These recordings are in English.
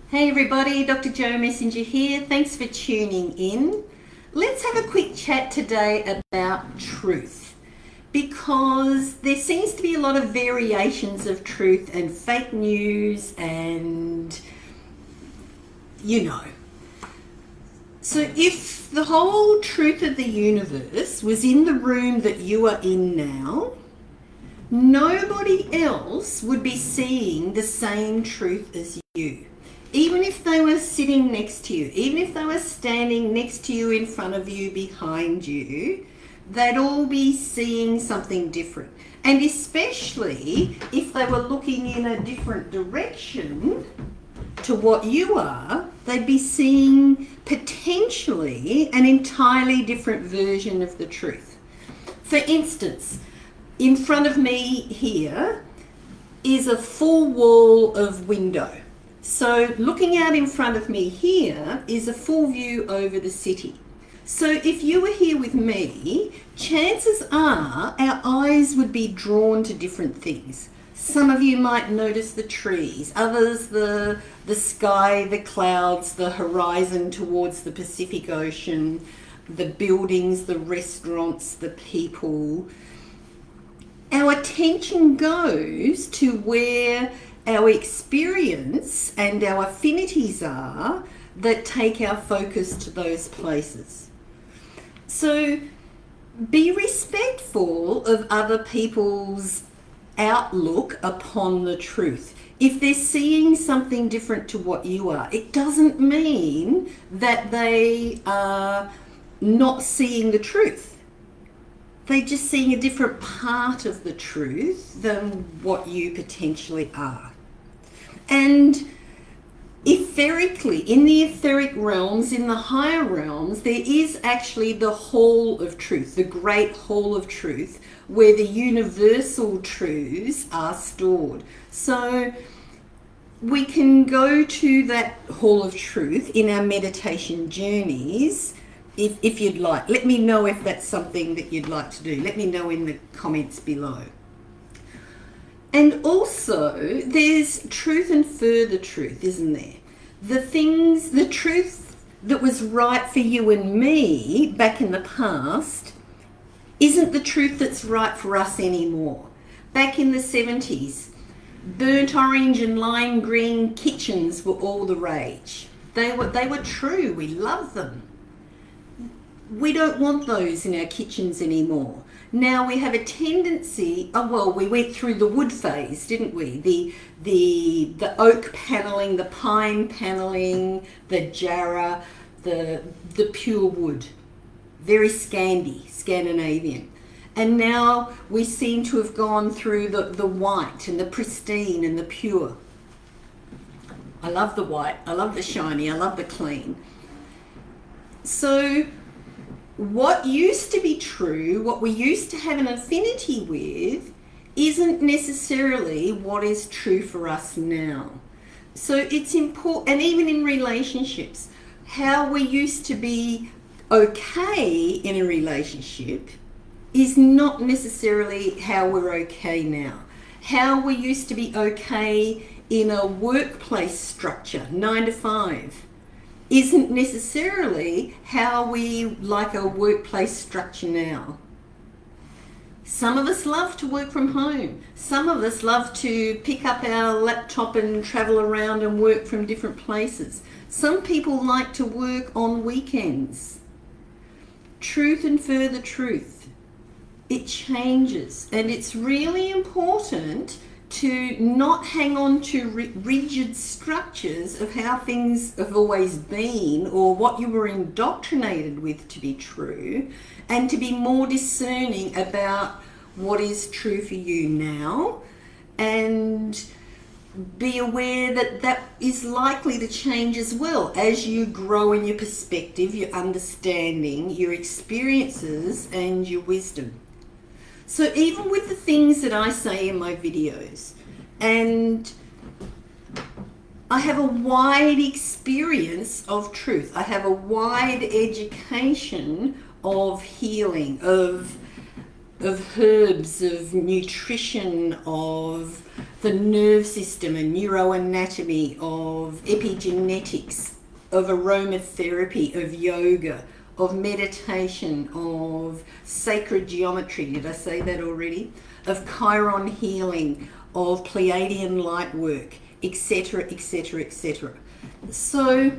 Hey everybody, Dr. Jo Messenger here. Thanks for tuning in. Let's have a quick chat today about truth, because there seems to be a lot of variations of truth and fake news and So if the whole truth of the universe was in the room that you are in now, nobody else would be seeing the same truth as you. Even if they were sitting next to you, even if they were standing next to you, in front of you, behind you, they'd all be seeing something different. And especially if they were looking in a different direction to what you are, they'd be seeing potentially an entirely different version of the truth. For instance, in front of me here is a full wall of window. So looking out in front of me here is a full view over the city. So if you were here with me, chances are our eyes would be drawn to different things. Some of you might notice the trees, others the sky, the clouds, the horizon towards the Pacific Ocean, the buildings, the restaurants, the people. Our attention goes to where our experience and our affinities are that take our focus to those places. So be respectful of other people's outlook upon the truth. If they're seeing something different to what you are, it doesn't mean that they are not seeing the truth. They're just seeing a different part of the truth than what you potentially are. And etherically, in the etheric realms, in the higher realms, there is actually the hall of truth, the great hall of truth, where the universal truths are stored. So we can go to that hall of truth in our meditation journeys if you'd like. Let me know if that's something that you'd like to do. Let me know in the comments below. And also, there's truth and further truth, isn't there? The truth that was right for you and me back in the past isn't the truth that's right for us anymore. Back in the 70s, burnt orange and lime green kitchens were all the rage. They were true. We love them. We don't want those in our kitchens anymore. Now we have a tendency, we went through the wood phase, didn't we? The oak paneling, the pine paneling, the jarrah, the pure wood. Very Scandinavian. And now we seem to have gone through the white and the pristine and the pure. I love the white, I love the shiny, I love the clean. So what used to be true, what we used to have an affinity with, isn't necessarily what is true for us now. So it's important, and even in relationships, how we used to be okay in a relationship is not necessarily how we're okay now. How we used to be okay in a workplace structure, 9 to 5, isn't necessarily how we like our workplace structure now. Some of us love to work from home. Some of us love to pick up our laptop and travel around and work from different places. Some people like to work on weekends. Truth and further truth. It changes, and it's really important to not hang on to rigid structures of how things have always been or what you were indoctrinated with to be true, and to be more discerning about what is true for you now, and be aware that that is likely to change as well as you grow in your perspective, your understanding, your experiences, and your wisdom. So even with the things that I say in my videos, and I have a wide experience of truth, I have a wide education of healing, of of herbs, of nutrition, of the nerve system and neuroanatomy, of epigenetics, of aromatherapy, of yoga, of meditation, of sacred geometry, did I say that already? Of Chiron healing, of Pleiadian light work, etc., etc., etc. So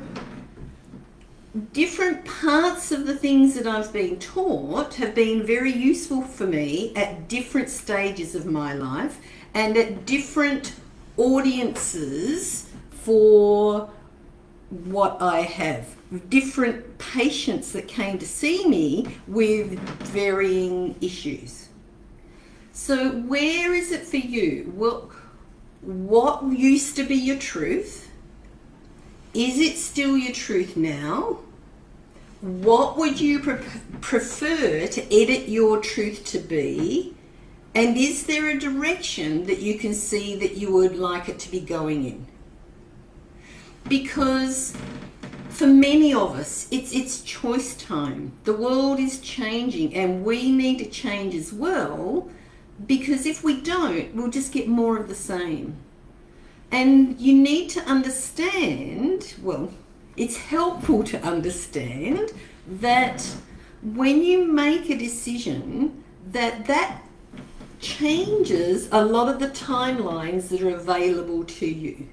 different parts of the things that I've been taught have been very useful for me at different stages of my life and at different audiences for what I have. Different patients that came to see me with varying issues. So where is it for you? Well, what used to be your truth? Is it still your truth now? What would you prefer to edit your truth to be? And is there a direction that you can see that you would like it to be going in? Because for many of us, it's choice time. The world is changing and we need to change as well, because if we don't, we'll just get more of the same. And you need to understand, well, it's helpful to understand that when you make a decision, that changes a lot of the timelines that are available to you.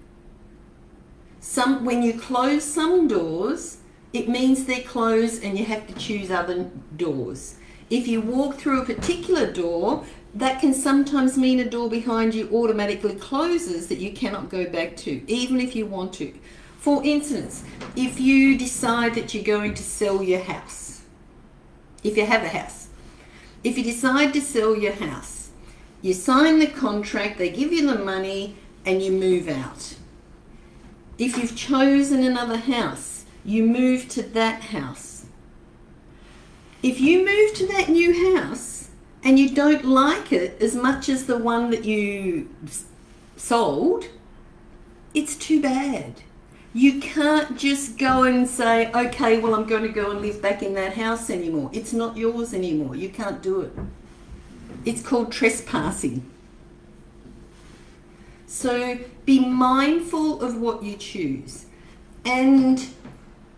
When you close some doors, it means they're closed and you have to choose other doors. If you walk through a particular door, that can sometimes mean a door behind you automatically closes that you cannot go back to, even if you want to. For instance, if you decide that you're going to sell your house, if you have a house, if you decide to sell your house, you sign the contract, they give you the money, and you move out. If you've chosen another house, you move to that house. If you move to that new house and you don't like it as much as the one that you sold, it's too bad. You can't just go and say, okay, well, I'm going to go and live back in that house anymore. It's not yours anymore. You can't do it. It's called trespassing. So be mindful of what you choose and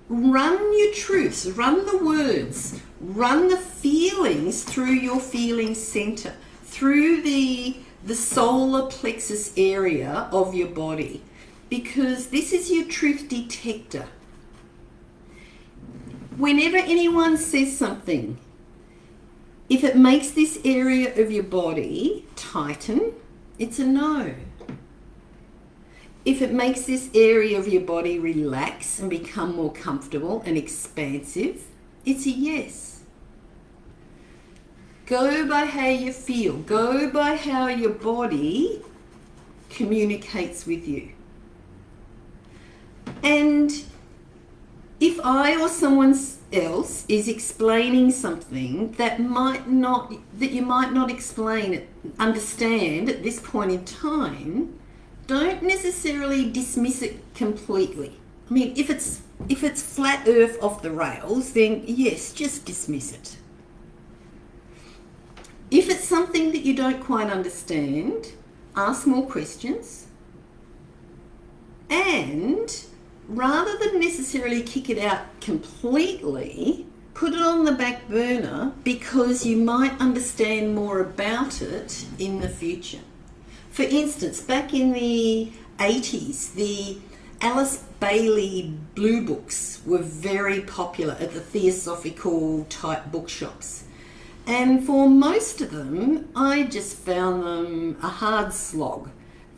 run your truths, run the words, run the feelings through your feeling center, through the solar plexus area of your body, because this is your truth detector. Whenever anyone says something, if it makes this area of your body tighten, it's a no. If it makes this area of your body relax and become more comfortable and expansive, it's a yes. Go by how you feel. Go by how your body communicates with you. And if I or someone else is explaining something that you might not understand at this point in time, don't necessarily dismiss it completely. I mean, if it's flat earth off the rails, then yes, just dismiss it. If it's something that you don't quite understand, ask more questions. And rather than necessarily kick it out completely, put it on the back burner because you might understand more about it in the future. For instance, back in the 80s, the Alice Bailey Blue Books were very popular at the theosophical type bookshops. And for most of them, I just found them a hard slog.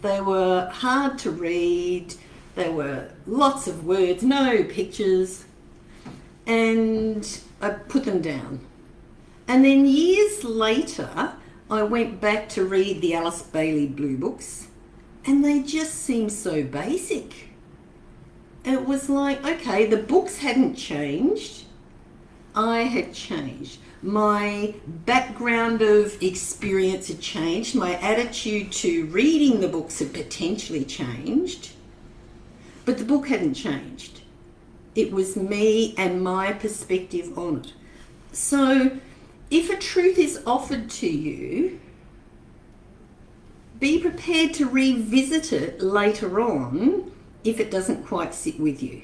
They were hard to read, there were lots of words, no pictures, and I put them down. And then years later, I went back to read the Alice Bailey Blue Books, and they just seemed so basic. It was like, okay, the books hadn't changed, I had changed. My background of experience had changed, my attitude to reading the books had potentially changed, but the book hadn't changed. It was me and my perspective on it. So If a truth is offered to you, be prepared to revisit it later on if it doesn't quite sit with you.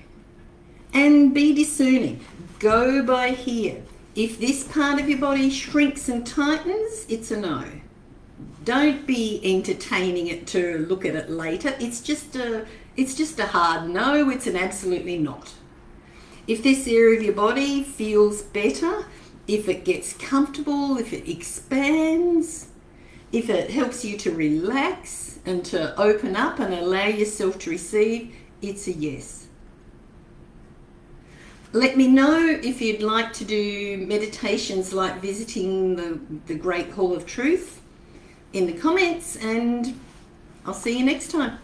And be discerning. Go by here. If this part of your body shrinks and tightens, it's a no. Don't be entertaining it to look at it later. It's just a hard no. It's an absolutely not. If this area of your body feels better, if it gets comfortable, if it expands, if it helps you to relax and to open up and allow yourself to receive, it's a yes. Let me know if you'd like to do meditations like visiting the Great Hall of Truth in the comments, and I'll see you next time.